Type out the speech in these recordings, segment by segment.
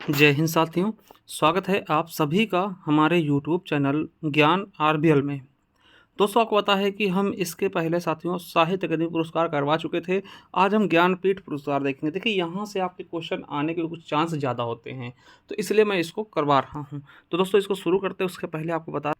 जय हिंद साथियों। स्वागत है आप सभी का हमारे यूट्यूब चैनल ज्ञान आरबीएल में। दोस्तों, आपको पता है कि हम इसके पहले साथियों साहित्य अकादमी पुरस्कार करवा चुके थे। आज हम ज्ञानपीठ पुरस्कार देखेंगे। देखिए, यहाँ से आपके क्वेश्चन आने के कुछ चांस ज़्यादा होते हैं, तो इसलिए मैं इसको करवा रहा हूँ। तो दोस्तों, इसको शुरू करते हैं उसके पहले आपको बता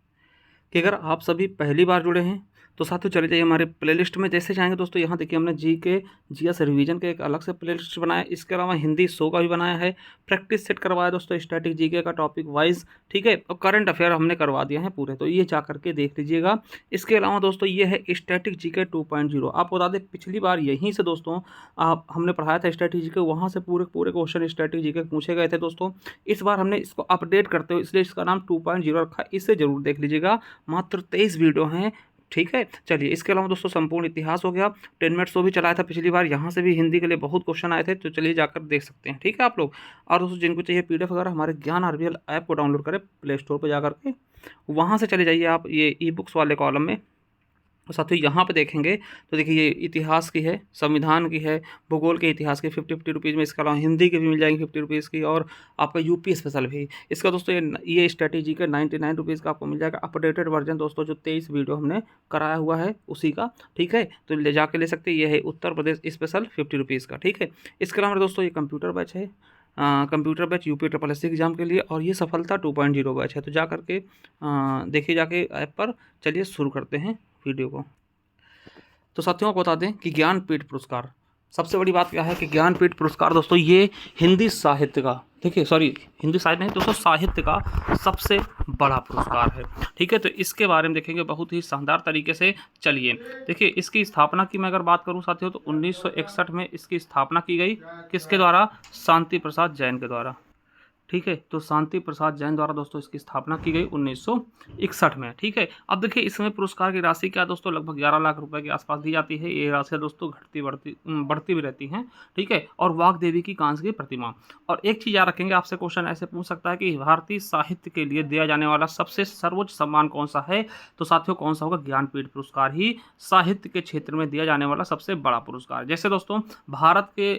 कि अगर आप सभी पहली बार जुड़े हैं तो साथियों चले जाइए हमारे प्लेलिस्ट में। जैसे जाएंगे दोस्तों, यहाँ देखिए हमने जीएस रिवीजन के एक अलग से प्लेलिस्ट बनाया। इसके अलावा हिंदी शो का भी बनाया है, प्रैक्टिस सेट करवाया दोस्तों, स्टैटिक जीके का टॉपिक वाइज, ठीक है, और करंट अफेयर हमने करवा दिया है पूरे, तो ये जा करके देख लीजिएगा। इसके अलावा दोस्तों ये है स्टैटिक जीके 2.0। आपको बता दें पिछली बार यहीं से दोस्तों आप हमने पढ़ाया था स्टैटिक जीके, वहाँ से पूरे पूरे क्वेश्चन स्टैटिक जीके पूछे गए थे दोस्तों। इस बार हमने इसको अपडेट करते हुए इसलिए इसका नाम 2.0 रखा, इसे जरूर देख लीजिएगा। मात्र 23 वीडियो हैं, ठीक है। चलिए, इसके अलावा दोस्तों संपूर्ण इतिहास हो गया, 10 मिनट शो भी चलाया था पिछली बार, यहाँ से भी हिंदी के लिए बहुत क्वेश्चन आए थे, तो चलिए जाकर देख सकते हैं, ठीक है आप लोग। और दोस्तों जिनको चाहिए पीडीएफ वगैरह, हमारे ज्ञान आरबीएल ऐप को डाउनलोड करें प्ले स्टोर पर जाकर के, वहाँ से चले जाइए आप ये ई बुक्स वाले कॉलम में। और साथियों यहाँ पे देखेंगे तो देखिए ये इतिहास की है, संविधान की है, भूगोल के इतिहास की 50 रुपीज़ में। इसके अलावा हिंदी की भी मिल जाएंगी 50 रुपीज़ की, और आपका यूपी स्पेशल भी। इसका दोस्तों ये स्ट्रेटेजी का 99 रुपीज़ का आपको मिल जाएगा अपडेटेड वर्जन दोस्तों, जो 23 वीडियो हमने कराया हुआ है उसी का, ठीक है। तो ले जाके ले सकते हैं। ये है उत्तर प्रदेश स्पेशल 50 रुपीज़ का, ठीक है। इसके अलावा दोस्तों ये कंप्यूटर बैच है, computer batch UP SSC exam के लिए, और ये सफलता 2.0 बैच है। तो जा करके देखिए जाके ऐप पर। चलिए शुरू करते हैं वीडियो को। तो साथियों को बता दें कि ज्ञानपीठ पुरस्कार, सबसे बड़ी बात क्या है कि ज्ञानपीठ पुरस्कार दोस्तों ये हिंदी साहित्य का, देखिए सॉरी हिंदी साहित्य नहीं दोस्तों, साहित्य का सबसे बड़ा पुरस्कार है, ठीक है। तो इसके बारे में देखेंगे बहुत ही शानदार तरीके से। चलिए देखिए, इसकी स्थापना की मैं अगर बात करूं साथियों तो 1961 में इसकी स्थापना की गई। किसके द्वारा? शांति प्रसाद जैन के द्वारा, ठीक है। तो शांति प्रसाद जैन द्वारा दोस्तों इसकी स्थापना की गई 1961 में, ठीक है। अब देखिए इसमें पुरस्कार की राशि क्या दोस्तों, लगभग 11 लाख रुपए के आसपास दी जाती है। ये राशि दोस्तों घटती बढ़ती भी रहती हैं, ठीक है। और वाग देवी की कांस्य की प्रतिमा। और एक चीज़ याद रखेंगे, आपसे क्वेश्चन ऐसे पूछ सकता है कि भारतीय साहित्य के लिए दिया जाने वाला सबसे सर्वोच्च सम्मान कौन सा है, तो साथियों कौन सा होगा? ज्ञानपीठ पुरस्कार ही साहित्य के क्षेत्र में दिया जाने वाला सबसे बड़ा पुरस्कार। जैसे दोस्तों भारत के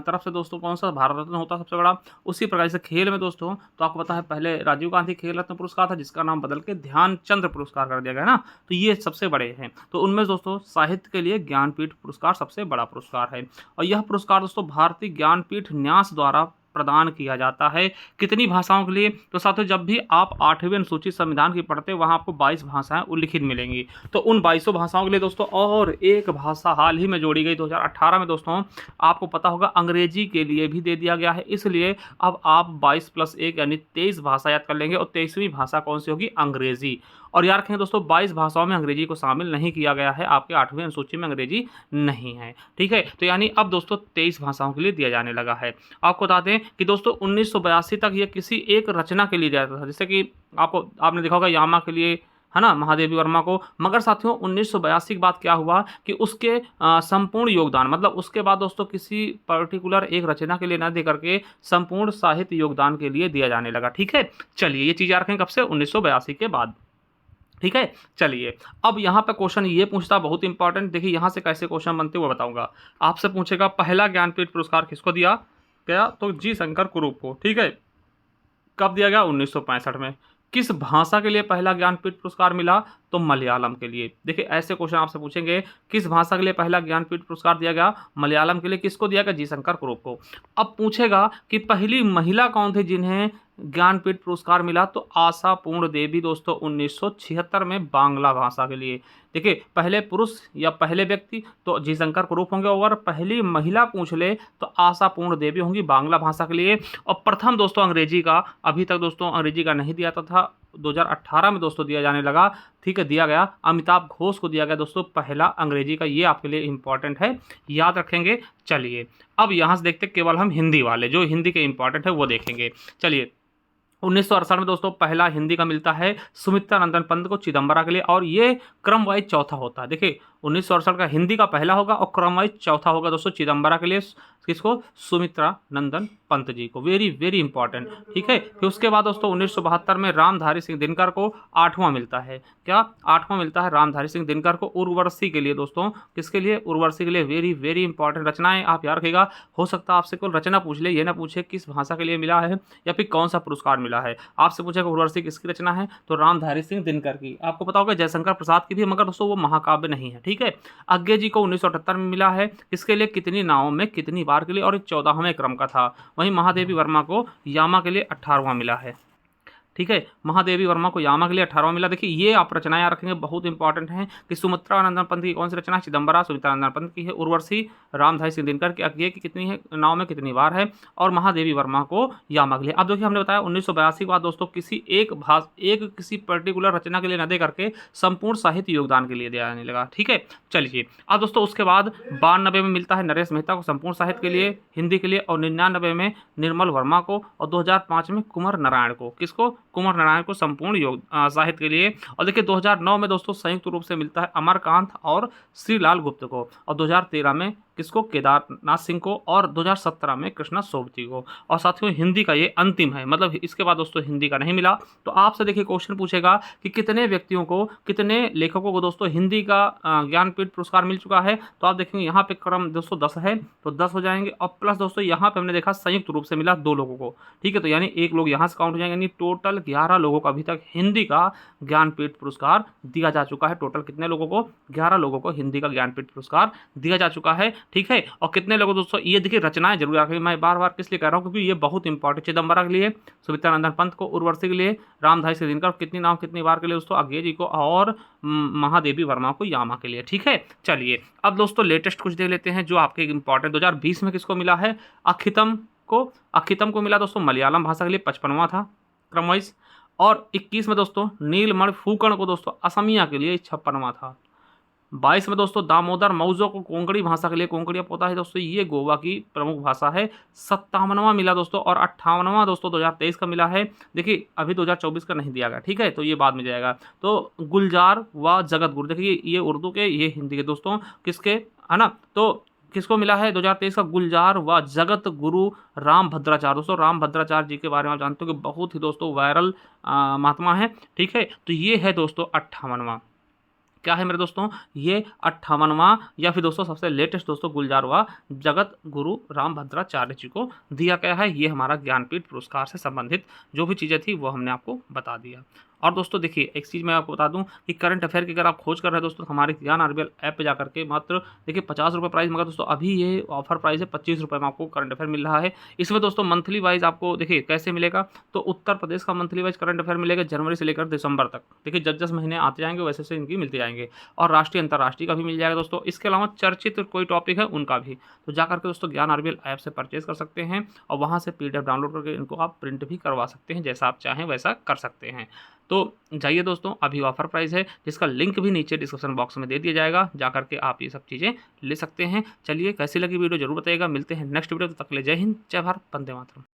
तरफ से दोस्तों कौन सा भारत रत्न होता है सबसे बड़ा, उसी प्रकार से खेल में दोस्तों तो आपको पता है पहले राजीव गांधी खेल रत्न पुरस्कार था, जिसका नाम बदल के ध्यानचंद्र पुरस्कार कर दिया गया ना। तो ये सबसे बड़े हैं। तो उनमें दोस्तों साहित्य के लिए ज्ञानपीठ पुरस्कार सबसे बड़ा पुरस्कार है। और यह पुरस्कार दोस्तों भारतीय ज्ञानपीठ न्यास द्वारा प्रदान किया जाता है। कितनी भाषाओं के लिए? तो साथियों जब भी आप 8वीं अनुसूचित संविधान की पढ़ते हैं वहाँ आपको 22 भाषाएं उल्लिखित मिलेंगी। तो उन 22 भाषाओं के लिए दोस्तों और एक भाषा हाल ही में जोड़ी गई 2018 में दोस्तों, आपको पता होगा अंग्रेजी के लिए भी दे दिया गया है। इसलिए अब आप 22 + 1 यानी 23 भाषा याद कर लेंगे, और 23वीं भाषा कौन सी होगी? अंग्रेजी। और याद रखेंगे दोस्तों 22 भाषाओं में अंग्रेजी को शामिल नहीं किया गया है, आपके 8वीं अनुसूची में अंग्रेजी नहीं है, ठीक है। तो यानी अब दोस्तों 23 भाषाओं के लिए दिया जाने लगा है। आपको बता दें कि दोस्तों 1982 तक ये किसी एक रचना के लिए दिया जाता था, जैसे कि आपने देखा होगा यामा के लिए, है ना, महादेवी वर्मा को। मगर साथियों 1982 के बाद क्या हुआ कि उसके संपूर्ण योगदान, मतलब उसके बाद दोस्तों किसी पर्टिकुलर एक रचना के लिए न दे करके संपूर्ण साहित्य योगदान के लिए दिया जाने लगा, ठीक है। चलिए ये चीज़ याद रखें कब से? 1982 के बाद, ठीक है। चलिए अब यहाँ पे क्वेश्चन ये पूछता, बहुत इंपॉर्टेंट, देखिए यहाँ से कैसे क्वेश्चन बनते वो बताऊंगा। आपसे पूछेगा पहला ज्ञानपीठ पुरस्कार किसको दिया गया, तो जी शंकर कुरूप को, ठीक है। कब दिया गया? 1965 में। किस भाषा के लिए पहला ज्ञानपीठ पुरस्कार मिला, तो मलयालम के लिए। देखिए ऐसे क्वेश्चन आपसे पूछेंगे, किस भाषा के लिए पहला ज्ञानपीठ पुरस्कार दिया गया? मलयालम के लिए। किसको दिया गया? जी शंकर कुरूप को। अब पूछेगा कि पहली महिला कौन थी जिन्हें ज्ञानपीठ पुरस्कार मिला, तो आशा पूर्ण देवी दोस्तों 1976 में बांग्ला भाषा के लिए। देखिए पहले पुरुष या पहले व्यक्ति तो जी शंकर कुरूप होंगे, और पहली महिला पूछ ले तो आशा पूर्ण देवी होंगी बांग्ला भाषा के लिए। और प्रथम दोस्तों अंग्रेजी का, अभी तक दोस्तों अंग्रेजी का नहीं दिया था, 2018 में दोस्तों दिया जाने लगा, ठीक है, दिया गया। अमिताभ घोष को दिया गया दोस्तों पहला अंग्रेजी का। ये आपके लिए इंपॉर्टेंट है, याद रखेंगे। चलिए अब यहाँ से देखते केवल हम हिंदी वाले, जो हिंदी के इंपॉर्टेंट है वो देखेंगे। चलिए 1968 में दोस्तों पहला हिंदी का मिलता है सुमित्रा नंदन पंत को चिदम्बरा के लिए, और ये क्रम वाइज चौथा होता है। देखिए 1968 का हिंदी का पहला होगा और क्रम वाइज चौथा होगा दोस्तों चिदम्बरा के लिए। किसको? सुमित्रा नंदन पंत जी को। वेरी वेरी इंपॉर्टेंट, ठीक है। फिर उसके बाद दोस्तों 1972 में रामधारी सिंह दिनकर को 8वां मिलता है। क्या? 8वां मिलता है रामधारी सिंह दिनकर को उर्वशी के लिए दोस्तों। किसके लिए? उर्वशी के लिए। वेरी वेरी इंपॉर्टेंट रचनाएं आप याद रखिएगा। हो सकता है आपसे कोई रचना पूछ ले, ये ना पूछे किस भाषा के लिए मिला है या फिर कौन सा पुरस्कार मिला है। आपसे पूछेगा उर्वशी किसकी रचना है, तो रामधारी सिंह दिनकर की। आपको पता होगा जयशंकर प्रसाद की भी, मगर दोस्तों वो महाकाव्य नहीं है, ठीक है। आज्ञे जी को 1978 में मिला है। किसके लिए? कितनी नावों में कितनी बार के लिए, और 14वें क्रम का था। वहीं महादेवी वर्मा को यामा के लिए 18वां मिला है, ठीक है। महादेवी वर्मा को यामा के लिए 18वां मिला। देखिए ये आप रचनाएं याद रखेंगे, बहुत इंपॉर्टेंट हैं कि सुमित्रा नंदन पंत की कौन सी रचना है? चिदम्बरा सुमित्रा नंदन पंत की है। उर्वशी रामधारी सिंह दिनकर की आज्ञे की कितनी है नाव में कितनी बार है, और महादेवी वर्मा को यामा के लिए। अब देखिए हमने बताया 1982 के बाद दोस्तों किसी किसी पर्टिकुलर रचना के लिए न दे करके संपूर्ण साहित्य योगदान के लिए दिया जाने लगा, ठीक है। चलिए अब दोस्तों उसके बाद 92 में मिलता है नरेश मेहता को संपूर्ण साहित्य के लिए, हिंदी के लिए, और 99 में निर्मल वर्मा को, और 2005 में कुंवर नारायण को। किसको? कुंवर नारायण को संपूर्ण साहित्य के लिए। और देखिए 2009 में दोस्तों संयुक्त रूप से मिलता है अमरकांत और श्रीलाल गुप्त को, और 2013 में किसको? केदारनाथ सिंह को, और 2017 में कृष्णा सोबती को। और साथियों हिंदी का ये अंतिम है, मतलब इसके बाद दोस्तों हिंदी का नहीं मिला। तो आपसे देखिए क्वेश्चन पूछेगा कि कितने व्यक्तियों को, कितने लेखकों को दोस्तों हिंदी का ज्ञानपीठ पुरस्कार मिल चुका है। तो आप देखेंगे यहाँ पे क्रम दोस्तों 10 है, तो 10 हो जाएंगे। और प्लस दोस्तों यहाँ पे हमने देखा संयुक्त रूप से मिला 2 लोगों को, ठीक है। तो यानी 1 लोग यहाँ से काउंट हो जाएंगे, यानी टोटल 11 लोगों को अभी तक हिंदी का ज्ञानपीठ पुरस्कार दिया जा चुका है। टोटल कितने लोगों को? 11 लोगों को हिंदी का ज्ञानपीठ पुरस्कार दिया जा चुका है, ठीक है। और कितने लोगों दोस्तों? ये देखिए रचनाएं जरूर रखें, मैं बार बार किस लिए कह रहा हूँ, क्योंकि ये बहुत इंपॉर्टेंट। चिदम्बरा के लिए सुमित्रा नंदन पंत को, उर्वशी के लिए रामधारी सिंह दिनकर, कितनी नाम कितनी बार के लिए दोस्तों? आज्ञे जी को, और महादेवी वर्मा को यामा के लिए, ठीक है। चलिए अब दोस्तों लेटेस्ट कुछ देख लेते हैं जो आपके इंपॉर्टेंट। 2020 में किसको मिला है? अखितम को मिला दोस्तों मलयालम भाषा के लिए, 55वां था क्रम वाइज। और 21 में दोस्तों नीलमणि फुकन को दोस्तों असमिया के लिए 56वां था। 22 में दोस्तों दामोदर मौजो को कोंकणी भाषा के लिए, कोंकणी आपको पता है दोस्तों ये गोवा की प्रमुख भाषा है, 57वां मिला दोस्तों। और 58वां दोस्तों 2023 का मिला है। देखिए अभी 2024 का नहीं दिया गया, ठीक है, तो ये बाद में जाएगा। तो गुलजार व जगत गुरु, देखिए ये उर्दू के, ये हिंदी के दोस्तों, किसके है ना। तो किसको मिला है 2023 का? गुलजार व जगत गुरु राम भद्राचार्य। दोस्तों राम भद्राचार्य जी के बारे में आप जानते हो कि बहुत ही दोस्तों वायरल महात्मा है, ठीक है। तो ये है दोस्तों 58वां। क्या है मेरे दोस्तों? ये 58वां, या फिर दोस्तों सबसे लेटेस्ट दोस्तों गुलजार व जगत गुरु राम भद्राचार्य जी को दिया गया है। ये हमारा ज्ञानपीठ पुरस्कार से संबंधित जो भी चीज़ें थी वो हमने आपको बता दिया। और दोस्तों देखिए एक चीज़ मैं आपको बता दूं कि करंट अफेयर की अगर आप खोज कर रहे हैं दोस्तों हमारे ज्ञान आरबीएल ऐप पे जाकर के, मात्र देखिए 50 रुपये प्राइस, मगर दोस्तों अभी ये ऑफर प्राइस है 25 रुपये में आपको करंट अफेयर मिल रहा है। इसमें दोस्तों मंथली वाइज आपको देखिए कैसे मिलेगा, तो उत्तर प्रदेश का मंथली वाइज करंट अफेयर मिलेगा जनवरी से लेकर दिसंबर तक। देखिए 10 महीने आते जाएंगे वैसे से इनकी मिलते जाएंगे। और राष्ट्रीय अंतर्राष्ट्रीय का भी मिल जाएगा दोस्तों। इसके अलावा चर्चित कोई टॉपिक है उनका भी, तो जाकर के दोस्तों ज्ञान आरबीएल ऐप से परचेज कर सकते हैं, और वहाँ से PDF डाउनलोड करके इनको आप प्रिंट भी करवा सकते हैं, जैसा आप चाहें वैसा कर सकते हैं। तो जाइए दोस्तों, अभी ऑफर प्राइस है जिसका लिंक भी नीचे डिस्क्रिप्शन बॉक्स में दे दिया जाएगा, जाकर के आप ये सब चीज़ें ले सकते हैं। चलिए कैसी लगी वीडियो जरूर बताइएगा। मिलते हैं नेक्स्ट वीडियो, तब तक के लिए जय हिंद, जय भारत, वंदे मातरम।